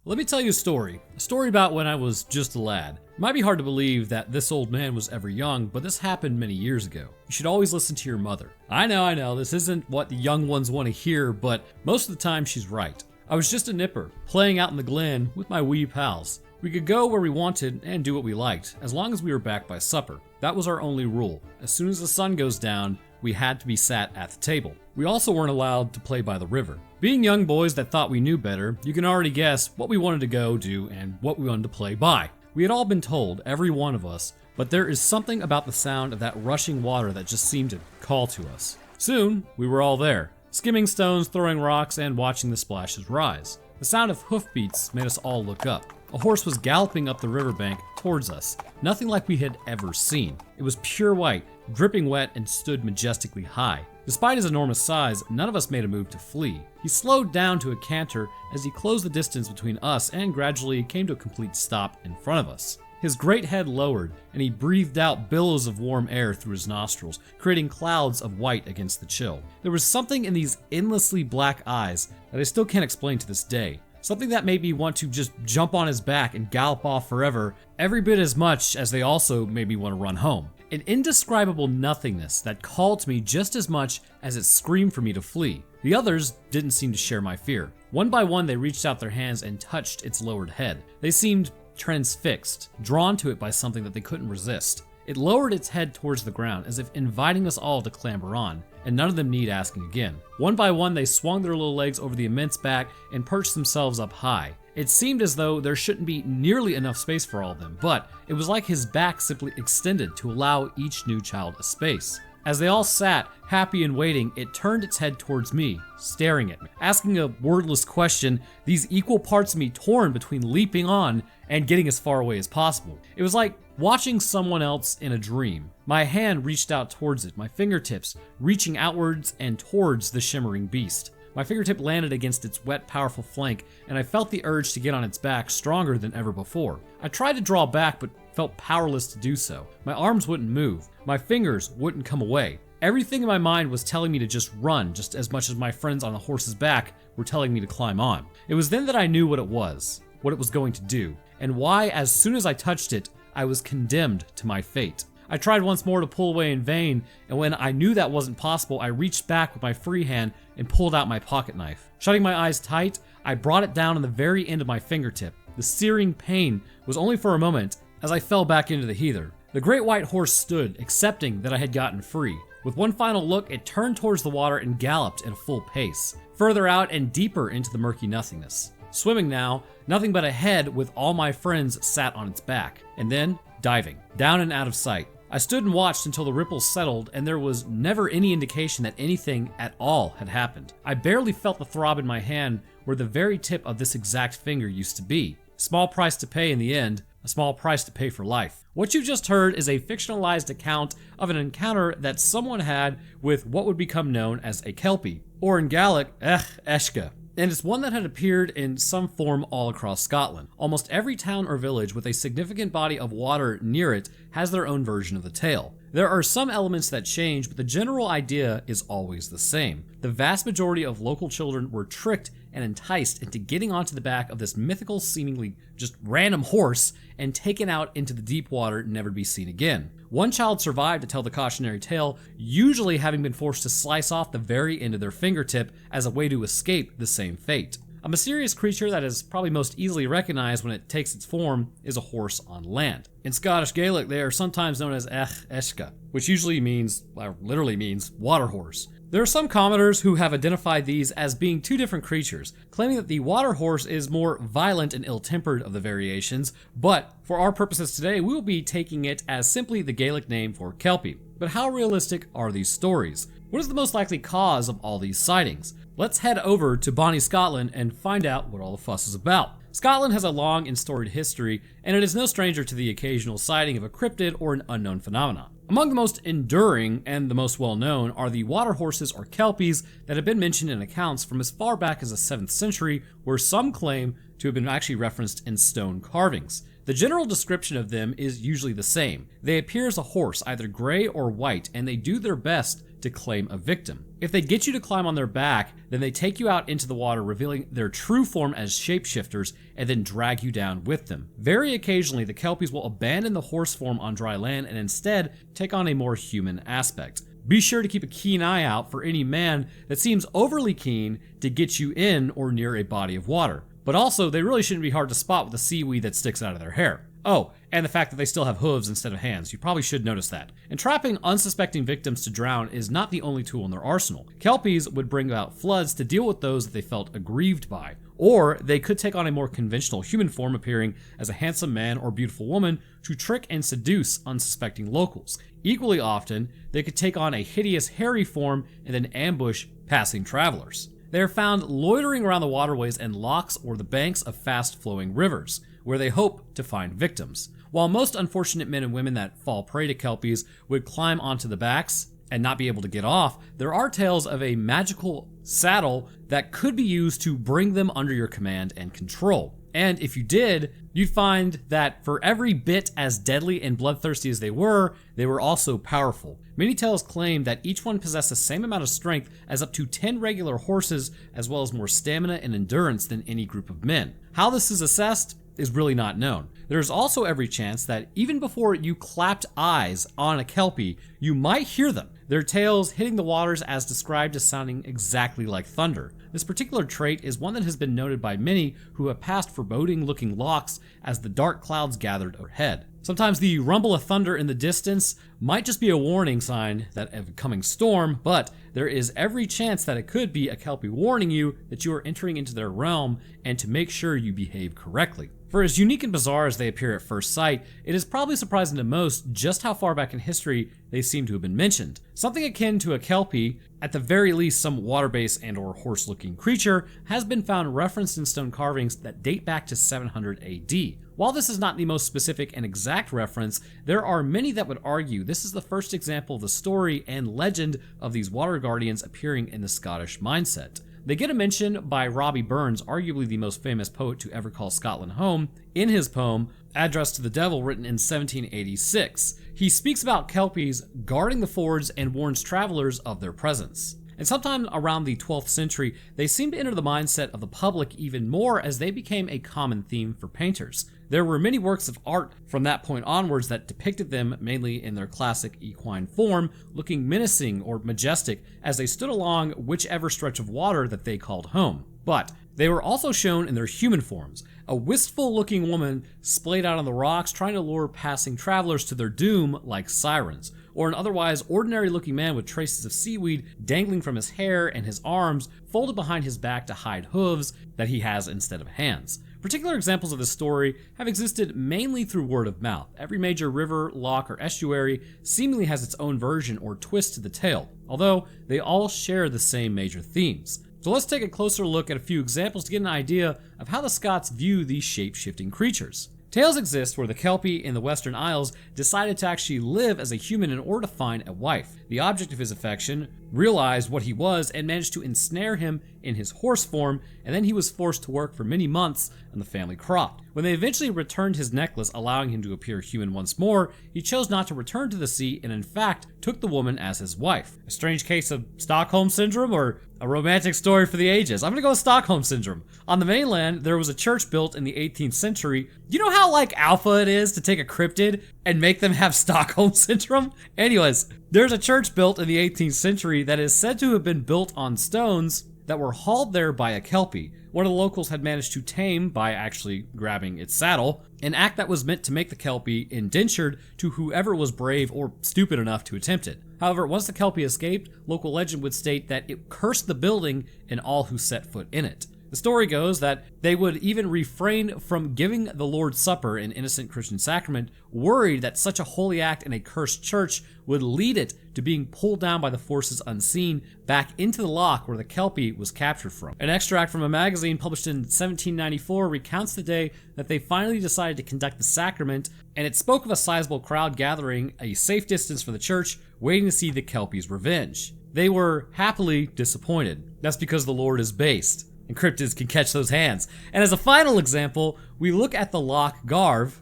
Let me tell you a story about when I was just a lad. It might be hard to believe that this old man was ever young, but this happened many years ago. You should always listen to your mother. I know, this isn't what the young ones want to hear, but most of the time she's right. I was just a nipper, playing out in the glen with my wee pals. We could go where we wanted and do what we liked, as long as we were back by supper. That was our only rule. As soon as the sun goes down, we had to be sat at the table. We also weren't allowed to play by the river. Being young boys that thought we knew better, you can already guess what we wanted to go do and what we wanted to play by. We had all been told, every one of us, but there is something about the sound of that rushing water that just seemed to call to us. Soon, we were all there, skimming stones, throwing rocks, and watching the splashes rise. The sound of hoofbeats made us all look up. A horse was galloping up the riverbank towards us, nothing like we had ever seen. It was pure white, dripping wet, and stood majestically high. Despite his enormous size, none of us made a move to flee. He slowed down to a canter as he closed the distance between us and gradually came to a complete stop in front of us. His great head lowered, and he breathed out billows of warm air through his nostrils, creating clouds of white against the chill. There was something in these endlessly black eyes that I still can't explain to this day. Something that made me want to just jump on his back and gallop off forever, every bit as much as they also made me want to run home. An indescribable nothingness that called to me just as much as it screamed for me to flee. The others didn't seem to share my fear. One by one, they reached out their hands and touched its lowered head. They seemed transfixed, drawn to it by something that they couldn't resist. It lowered its head towards the ground as if inviting us all to clamber on, and none of them need asking again. One by one, they swung their little legs over the immense back and perched themselves up high. It seemed as though there shouldn't be nearly enough space for all of them, but it was like his back simply extended to allow each new child a space. As they all sat, happy and waiting, it turned its head towards me, staring at me, asking a wordless question, these equal parts of me torn between leaping on and getting as far away as possible. It was like watching someone else in a dream. My hand reached out towards it, my fingertips reaching outwards and towards the shimmering beast. My fingertip landed against its wet, powerful flank, and I felt the urge to get on its back stronger than ever before. I tried to draw back, but felt powerless to do so. My arms wouldn't move. My fingers wouldn't come away. Everything in my mind was telling me to just run, just as much as my friends on the horse's back were telling me to climb on. It was then that I knew what it was going to do, and why, as soon as I touched it, I was condemned to my fate. I tried once more to pull away in vain, and when I knew that wasn't possible, I reached back with my free hand and pulled out my pocket knife. Shutting my eyes tight, I brought it down on the very end of my fingertip. The searing pain was only for a moment as I fell back into the heather. The great white horse stood, accepting that I had gotten free. With one final look, it turned towards the water and galloped at a full pace, further out and deeper into the murky nothingness. Swimming now, nothing but ahead with all my friends sat on its back, and then diving, down and out of sight. I stood and watched until the ripples settled and there was never any indication that anything at all had happened. I barely felt the throb in my hand where the very tip of this exact finger used to be. Small price to pay in the end, a small price to pay for life. What you just heard is a fictionalized account of an encounter that someone had with what would become known as a kelpie, or in Gaelic, eshka. And it's one that had appeared in some form all across Scotland. Almost every town or village with a significant body of water near it has their own version of the tale. There are some elements that change, but the general idea is always the same. The vast majority of local children were tricked and enticed into getting onto the back of this mythical, seemingly just random horse and taken out into the deep water, never to be seen again. One child survived to tell the cautionary tale, usually having been forced to slice off the very end of their fingertip as a way to escape the same fate. A mysterious creature that is probably most easily recognized when it takes its form is a horse on land. In Scottish Gaelic, they are sometimes known as eshka, which usually means, literally means, water horse. There are some commenters who have identified these as being two different creatures, claiming that the water horse is more violent and ill-tempered of the variations, but for our purposes today, we will be taking it as simply the Gaelic name for kelpie. But how realistic are these stories? What is the most likely cause of all these sightings? Let's head over to Bonnie, Scotland and find out what all the fuss is about. Scotland has a long and storied history, and it is no stranger to the occasional sighting of a cryptid or an unknown phenomenon. Among the most enduring and the most well-known are the water horses or kelpies that have been mentioned in accounts from as far back as the 7th century, where some claim to have been actually referenced in stone carvings. The general description of them is usually the same. They appear as a horse, either gray or white, and they do their best to claim a victim. If they get you to climb on their back, then they take you out into the water, revealing their true form as shapeshifters, and then drag you down with them. Very occasionally, the Kelpies will abandon the horse form on dry land and instead take on a more human aspect. Be sure to keep a keen eye out for any man that seems overly keen to get you in or near a body of water. But also, they really shouldn't be hard to spot with the seaweed that sticks out of their hair. Oh, and the fact that they still have hooves instead of hands. You probably should notice that. Entrapping unsuspecting victims to drown is not the only tool in their arsenal. Kelpies would bring about floods to deal with those that they felt aggrieved by. Or they could take on a more conventional human form, appearing as a handsome man or beautiful woman to trick and seduce unsuspecting locals. Equally often, they could take on a hideous hairy form and then ambush passing travelers. They are found loitering around the waterways and locks or the banks of fast-flowing rivers, where they hope to find victims. While most unfortunate men and women that fall prey to Kelpies would climb onto the backs and not be able to get off, there are tales of a magical saddle that could be used to bring them under your command and control. And if you did, you'd find that for every bit as deadly and bloodthirsty as they were also powerful. Many tales claim that each one possessed the same amount of strength as up to 10 regular horses, as well as more stamina and endurance than any group of men. How this is assessed is really not known. There's also every chance that even before you clapped eyes on a Kelpie, you might hear them, their tails hitting the waters as described as sounding exactly like thunder. This particular trait is one that has been noted by many who have passed foreboding-looking locks as the dark clouds gathered overhead. Sometimes the rumble of thunder in the distance might just be a warning sign that of a coming storm, but there is every chance that it could be a Kelpie warning you that you are entering into their realm and to make sure you behave correctly. For as unique and bizarre as they appear at first sight, it is probably surprising to most just how far back in history they seem to have been mentioned. Something akin to a Kelpie, at the very least some water-based and or horse-looking creature, has been found referenced in stone carvings that date back to 700 AD. While this is not the most specific and exact reference, there are many that would argue this is the first example of the story and legend of these water guardians appearing in the Scottish mindset. They get a mention by Robbie Burns, arguably the most famous poet to ever call Scotland home, in his poem, Address to the Devil, written in 1786. He speaks about Kelpies guarding the fords and warns travelers of their presence. And sometime around the 12th century, they seem to enter the mindset of the public even more as they became a common theme for painters. There were many works of art from that point onwards that depicted them mainly in their classic equine form, looking menacing or majestic as they stood along whichever stretch of water that they called home. But they were also shown in their human forms, a wistful-looking woman splayed out on the rocks trying to lure passing travelers to their doom like sirens, or an otherwise ordinary-looking man with traces of seaweed dangling from his hair and his arms folded behind his back to hide hooves that he has instead of hands. Particular examples of this story have existed mainly through word of mouth. Every major river, loch, or estuary seemingly has its own version or twist to the tale, although they all share the same major themes. So let's take a closer look at a few examples to get an idea of how the Scots view these shape-shifting creatures. Tales exist where the Kelpie in the Western Isles decided to actually live as a human in order to find a wife. The object of his affection realized what he was and managed to ensnare him in his horse form, and then he was forced to work for many months on the family crop. When they eventually returned his necklace, allowing him to appear human once more, he chose not to return to the sea and in fact took the woman as his wife. A strange case of Stockholm Syndrome or a romantic story for the ages? I'm gonna go with Stockholm Syndrome. On the mainland, there was a church built in the 18th century. You know how like alpha it is to take a cryptid and make them have Stockholm Syndrome? Anyways, there's a church built in the 18th century that is said to have been built on stones that were hauled there by a Kelpie. One of the locals had managed to tame by actually grabbing its saddle, an act that was meant to make the Kelpie indentured to whoever was brave or stupid enough to attempt it. However, once the Kelpie escaped, local legend would state that it cursed the building and all who set foot in it. The story goes that they would even refrain from giving the Lord's Supper, an innocent Christian sacrament, worried that such a holy act in a cursed church would lead it to being pulled down by the forces unseen back into the loch where the Kelpie was captured from. An extract from a magazine published in 1794 recounts the day that they finally decided to conduct the sacrament, and it spoke of a sizable crowd gathering a safe distance from the church, waiting to see the Kelpie's revenge. They were happily disappointed. That's because the Lord is based, and cryptids can catch those hands. And as a final example, we look at the Loch Garve,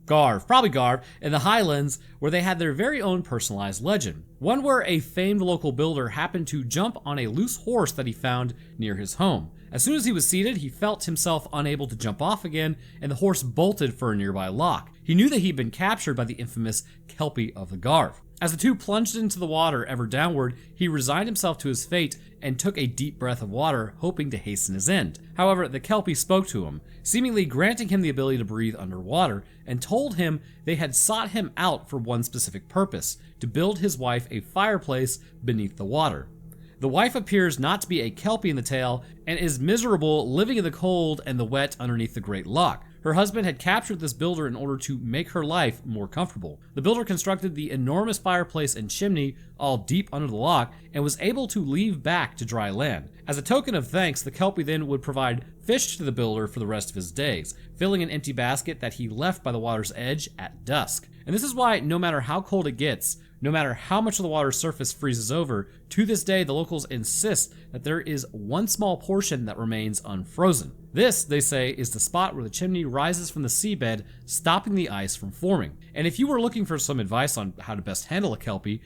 probably Garv, in the Highlands, where they had their very own personalized legend. One where a famed local builder happened to jump on a loose horse that he found near his home. As soon as he was seated, he felt himself unable to jump off again, and the horse bolted for a nearby lock. He knew that he'd been captured by the infamous Kelpie of the Garv. As the two plunged into the water ever downward, he resigned himself to his fate and took a deep breath of water, hoping to hasten his end. However, the Kelpie spoke to him, seemingly granting him the ability to breathe underwater, and told him they had sought him out for one specific purpose: to build his wife a fireplace beneath the water. The wife appears not to be a Kelpie in the tale and is miserable, living in the cold and the wet underneath the Great Lock. Her husband had captured this builder in order to make her life more comfortable. The builder constructed the enormous fireplace and chimney all deep under the lock and was able to leave back to dry land. As a token of thanks, the Kelpie then would provide fish to the builder for the rest of his days, filling an empty basket that he left by the water's edge at dusk. And this is why, no matter how cold it gets, no matter how much of the water's surface freezes over, to this day the locals insist that there is one small portion that remains unfrozen. This, they say, is the spot where the chimney rises from the seabed, stopping the ice from forming. And if you were looking for some advice on how to best handle a Kelpie,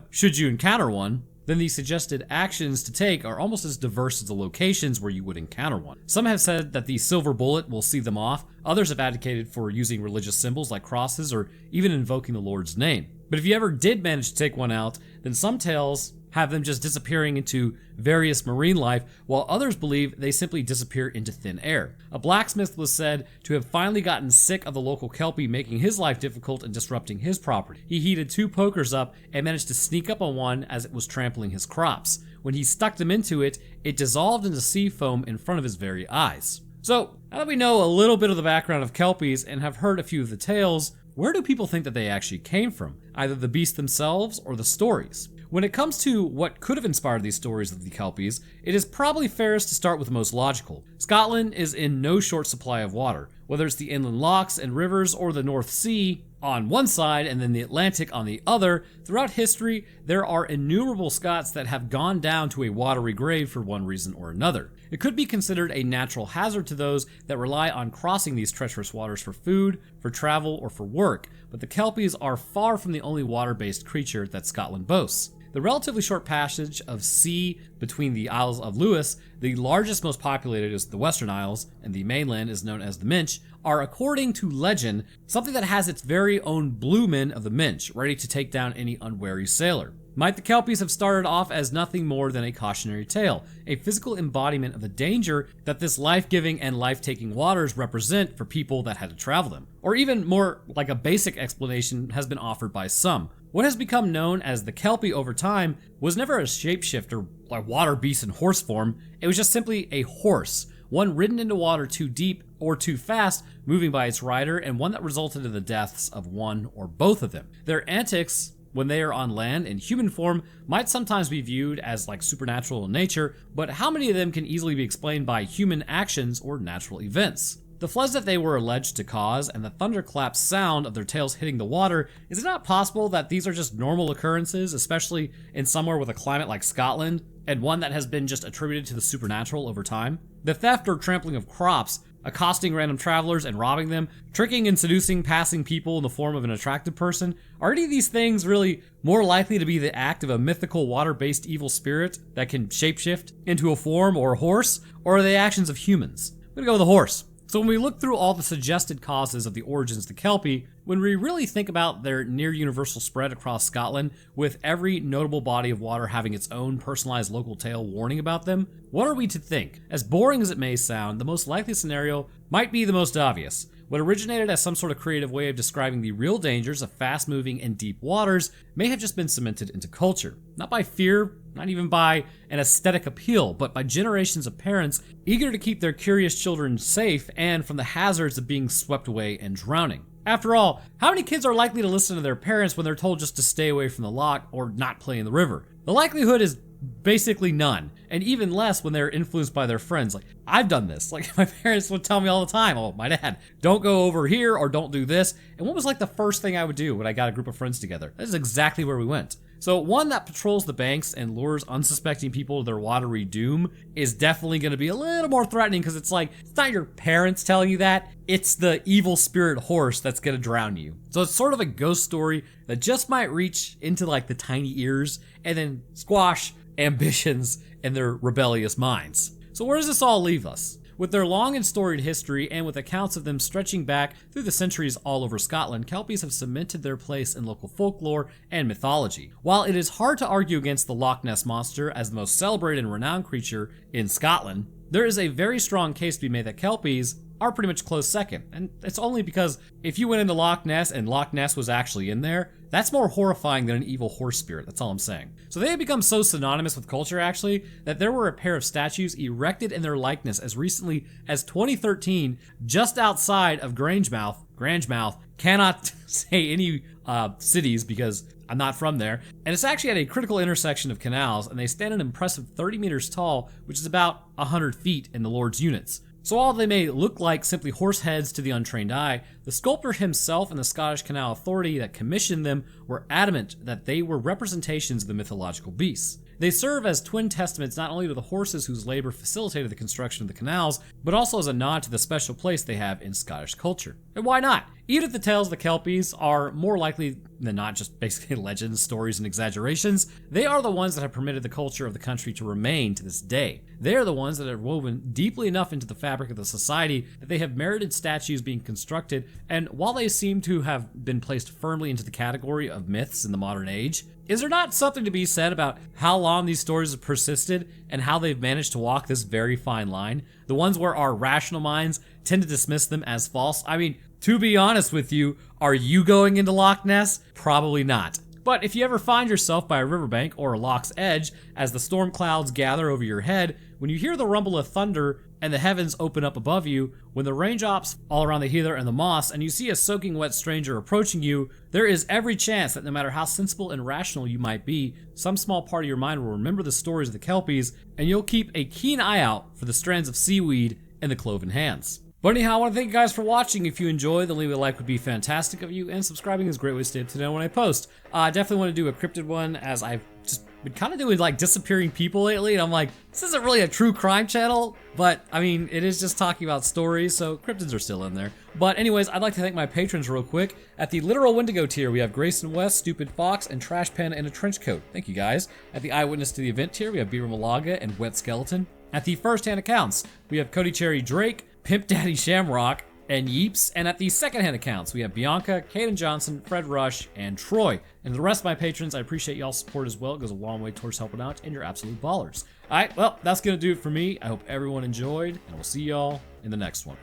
should you encounter one, then the suggested actions to take are almost as diverse as the locations where you would encounter one. Some have said that the silver bullet will see them off, others have advocated for using religious symbols like crosses or even invoking the Lord's name. But if you ever did manage to take one out, then some tales have them just disappearing into various marine life, while others believe they simply disappear into thin air. A blacksmith was said to have finally gotten sick of the local Kelpie making his life difficult and disrupting his property. He heated 2 pokers up and managed to sneak up on one as it was trampling his crops. When he stuck them into it, it dissolved into sea foam in front of his very eyes. So, now that we know a little bit of the background of Kelpies and have heard a few of the tales, where do people think that they actually came from? Either the beasts themselves or the stories? When it comes to what could have inspired these stories of the Kelpies, it is probably fairest to start with the most logical. Scotland is in no short supply of water. Whether it's the inland lochs and rivers or the North Sea on one side and then the Atlantic on the other, throughout history there are innumerable Scots that have gone down to a watery grave for one reason or another. It could be considered a natural hazard to those that rely on crossing these treacherous waters for food, for travel, or for work, but the Kelpies are far from the only water-based creature that Scotland boasts. The relatively short passage of sea between the Isles of Lewis, the largest, most populated is the Western Isles, and the mainland is known as the Minch, are, according to legend, something that has its very own blue men of the Minch, ready to take down any unwary sailor. Might the Kelpies have started off as nothing more than a cautionary tale, a physical embodiment of the danger that this life-giving and life-taking waters represent for people that had to travel them? Or even more like a basic explanation has been offered by some. What has become known as the Kelpie over time was never a shapeshifter like water beast in horse form, it was just simply a horse, one ridden into water too deep or too fast, moving by its rider, and one that resulted in the deaths of one or both of them. Their antics, when they are on land in human form, might sometimes be viewed as like supernatural in nature, but how many of them can easily be explained by human actions or natural events? The floods that they were alleged to cause and the thunderclap sound of their tails hitting the water, is it not possible that these are just normal occurrences, especially in somewhere with a climate like Scotland, and one that has been just attributed to the supernatural over time? The theft or trampling of crops, accosting random travelers and robbing them, tricking and seducing passing people in the form of an attractive person, are any of these things really more likely to be the act of a mythical water-based evil spirit that can shapeshift into a form or a horse, or are they actions of humans? I'm gonna go with a horse. So when we look through all the suggested causes of the origins of the Kelpie, when we really think about their near universal spread across Scotland, with every notable body of water having its own personalized local tale warning about them, what are we to think? As boring as it may sound, the most likely scenario might be the most obvious. What originated as some sort of creative way of describing the real dangers of fast-moving and deep waters may have just been cemented into culture. Not by fear, not even by an aesthetic appeal, but by generations of parents eager to keep their curious children safe and from the hazards of being swept away and drowning. After all, how many kids are likely to listen to their parents when they're told just to stay away from the loch or not play in the river? The likelihood is basically none, and even less when they're influenced by their friends. Like, I've done this. Like, my parents would tell me all the time, oh, my dad, don't go over here or don't do this. And what was like the first thing I would do when I got a group of friends together? That is exactly where we went. So one that patrols the banks and lures unsuspecting people to their watery doom is definitely going to be a little more threatening, because it's like, it's not your parents telling you that, it's the evil spirit horse that's going to drown you. So it's sort of a ghost story that just might reach into like the tiny ears and then squash ambitions in their rebellious minds. So where does this all leave us? With their long and storied history, and with accounts of them stretching back through the centuries all over Scotland, Kelpies have cemented their place in local folklore and mythology. While it is hard to argue against the Loch Ness Monster as the most celebrated and renowned creature in Scotland, there is a very strong case to be made that Kelpies are pretty much close second. And it's only because if you went into Loch Ness and Loch Ness was actually in there, that's more horrifying than an evil horse spirit. That's all I'm saying. So they have become so synonymous with culture, actually, that there were a pair of statues erected in their likeness as recently as 2013, just outside of Grangemouth, cannot say any cities because I'm not from there. And it's actually at a critical intersection of canals, and they stand an impressive 30 meters tall, which is about 100 feet in the Lord's units. So while they may look like simply horse heads to the untrained eye, the sculptor himself and the Scottish Canal Authority that commissioned them were adamant that they were representations of the mythological beasts. They serve as twin testaments not only to the horses whose labor facilitated the construction of the canals, but also as a nod to the special place they have in Scottish culture. And why not? Even if the tales of the Kelpies are more likely than not just basically legends, stories, and exaggerations, they are the ones that have permitted the culture of the country to remain to this day. They are the ones that have woven deeply enough into the fabric of the society that they have merited statues being constructed, and while they seem to have been placed firmly into the category of myths in the modern age, is there not something to be said about how long these stories have persisted and how they've managed to walk this very fine line? The ones where our rational minds tend to dismiss them as false. I mean, to be honest with you, are you going into Loch Ness? Probably not. But if you ever find yourself by a riverbank or a loch's edge as the storm clouds gather over your head, when you hear the rumble of thunder and the heavens open up above you, when the raindrops all around the heather and the moss, and you see a soaking wet stranger approaching you, there is every chance that no matter how sensible and rational you might be, some small part of your mind will remember the stories of the Kelpies, and you'll keep a keen eye out for the strands of seaweed and the cloven hands. But anyhow, I want to thank you guys for watching. If you enjoyed, then leave a like would be fantastic of you, and subscribing is a great way to stay up to date when I post. I definitely want to do a cryptid one, as I've just been kind of doing like disappearing people lately, and I'm like, this isn't really a true crime channel, but I mean, it is just talking about stories, so cryptids are still in there. But anyways, I'd like to thank my patrons real quick. At the Literal Wendigo tier, we have Grayson West, Stupid Fox, and Trash Pen in a Trench Coat. Thank you guys. At the Eyewitness to the Event tier, we have Beaver Malaga and Wet Skeleton. At the First Hand Accounts, we have Cody Cherry Drake, Pimp Daddy Shamrock, and Yeeps. And at the second-hand accounts, we have Bianca, Caden Johnson, Fred Rush, and Troy. And the rest of my patrons, I appreciate y'all's support as well. It goes a long way towards helping out, and you're absolute ballers. All right, well, that's going to do it for me. I hope everyone enjoyed, and we'll see y'all in the next one.